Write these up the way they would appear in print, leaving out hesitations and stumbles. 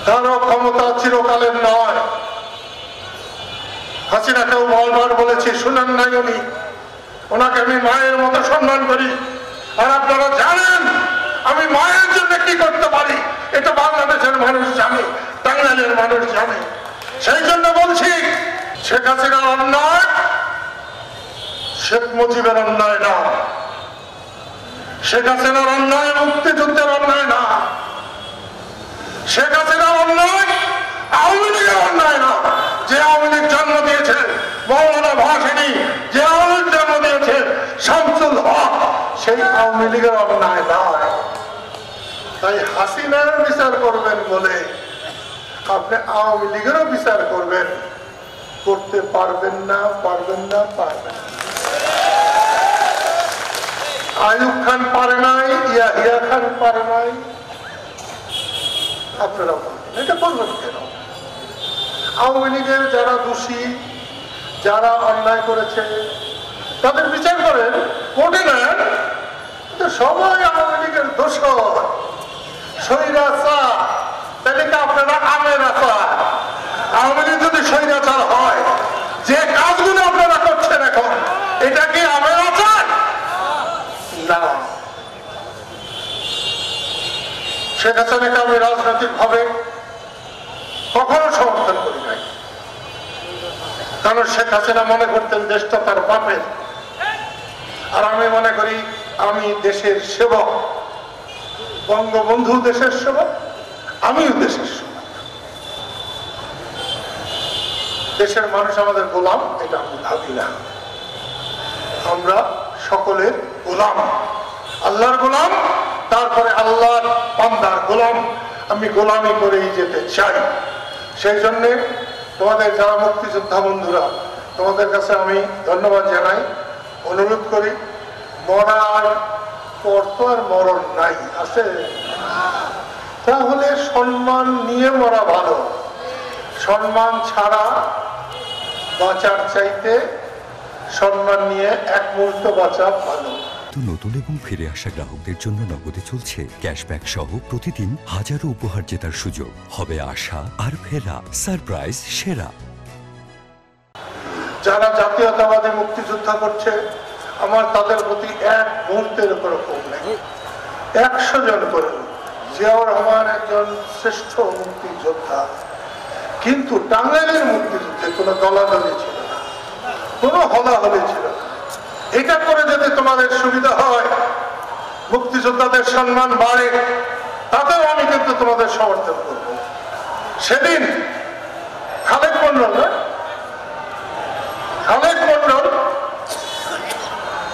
কারো ক্ষমতা চিরকালের নয়। হাসিনাকেও বারবার বলেছি, শুনেন নাই উনি। ওনাকে আমি মায়ের মতো সম্মান করি, আর আপনারা জানেন আমি মায়ের জন্য কি করতে পারি, এটা বাংলাদেশের মানুষ জানে, টাঙ্গাইলের মানুষ জানে। সেই জন্য বলছি, শেখ হাসিনার অন্যায় শেখ মুজিবের অন্যায় না, শেখ হাসিনার অন্যায় মুক্তিযুদ্ধের অন্যায় না, শেখ হাসিনার অন্যায় আওয়ামী লীগের অন্যায় না। যে আওয়ামী লীগ জন্ম দিয়েছে মৌলানা ভাসানী, যে আওয়ামী লীগ জন্ম দিয়েছে শামসুল হক, সেই আওয়ামী লীগের অন্যায় নয়। তাই হাসিনার বিচার করবেন বলে আপনি আওয়ামী লীগেরও বিচার করবেন, করতে পারবেন না, পারবেন না, পারবেন। আইয়ুব খান পারে নাই, ইয়াহিয়া খান পারে নাই, আপনারা বলবেন এটা করবেন কেন? আওয়ামী লীগের যারা দোষী, যারা অন্যায় করেছে তাদের বিচার করেন, কোর্টে নেন। সবাই আওয়ামী লীগের দোষর, স্বৈরাচার, তাহলে কি আপনারা আমের আচার? আওয়ামী লীগ যদি স্বৈরাচার হয়, যে কাজগুলো আপনারা করছেন এখন, এটা কি আমের আচার? না। শেখ হাসিনাকে আমি রাজনৈতিক ভাবে কখনো সমর্থন করি নাই, কারণ শেখ হাসিনা মনে করতেন দেশটা তার বাপের, আর আমি মনে করি আমি দেশের সেবক, বঙ্গবন্ধু দেশের সেবক, আমিও দেশের সেবক। দেশের মানুষ আমাদের গোলাম, এটা আমি ভাবি না। আমরা সকলের গোলাম, আল্লাহর গোলাম, তারপরে আল্লাহর বান্দার গোলাম। আমি গোলামি করেই যেতে চাই। সেই জন্যে তোমাদের যারা মুক্তিযোদ্ধা বন্ধুরা, তোমাদের কাছে আমি ধন্যবাদ জানাই, অনুরোধ করি, মরার পর তো আর মরণ নাই, আছে? তাহলে সম্মান নিয়ে মরা ভালো। সম্মান ছাড়া বাঁচার চাইতে সম্মান নিয়ে এক মুহূর্ত বাঁচা ভালো। নতুন এবং ফিরে আসা গ্রাহকদের জন্য নগদে চলছে ক্যাশব্যাক সহ প্রতিদিন হাজারো উপহার জেতার সুযোগ। হবে আশা আর ফেরা, সারপ্রাইজ সেরা। যারা জাতীয়তাবাদী মুক্তিযোদ্ধা করছে, আমার তাদের প্রতি এক মুহূর্তের উপর ক্ষোভ নেই। 100 জন করে। জিয়াউর রহমান একজন শ্রেষ্ঠ মুক্তিযোদ্ধা, কিন্তু টাঙ্গাইলের মুক্তিযুদ্ধে কোনো দলাদলি ছিল না, কোনো হলাহলি ছিল না। এটা করে যদি তোমাদের সুবিধা হয়, মুক্তিযোদ্ধাদের সম্মান বাড়ে, তাতেও আমি কিন্তু তোমাদের সমর্থন করব। সেদিন খালেদ মন্ডল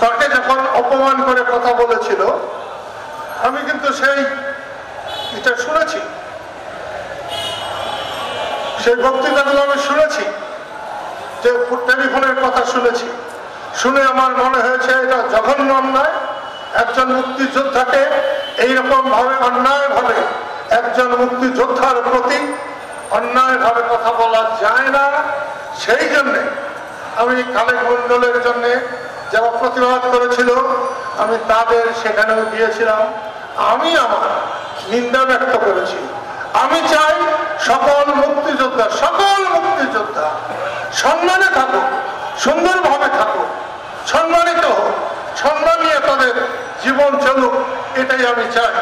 তাকে যখন অপমান করে কথা বলেছিল, আমি কিন্তু এটা শুনেছি, সেই বক্তৃতাগুলো আমি শুনেছি, যে টেলিফোনের কথা শুনেছি। শুনে আমার মনে হয়েছে এটা জঘন্য অন্যায়। একজন মুক্তিযোদ্ধাকে এইরকম ভাবে অন্যায় ভাবে একজন মুক্তিযোদ্ধার প্রতি অন্যায় ভাবে কথা বলা যায় না। সেই জন্য আমি খালেদ মন্ডলের জন্য যারা প্রতিবাদ করেছিল, আমি তাদের সেখানেও গিয়েছিলাম। আমি আমার নিন্দা ব্যক্ত করেছি। আমি চাই সকল মুক্তিযোদ্ধা সম্মানে থাকুক, সুন্দরভাবে থাকুক, সম্মানিত হোক, সম্মান নিয়ে তাদের জীবন চলুক, এটাই আমি চাই।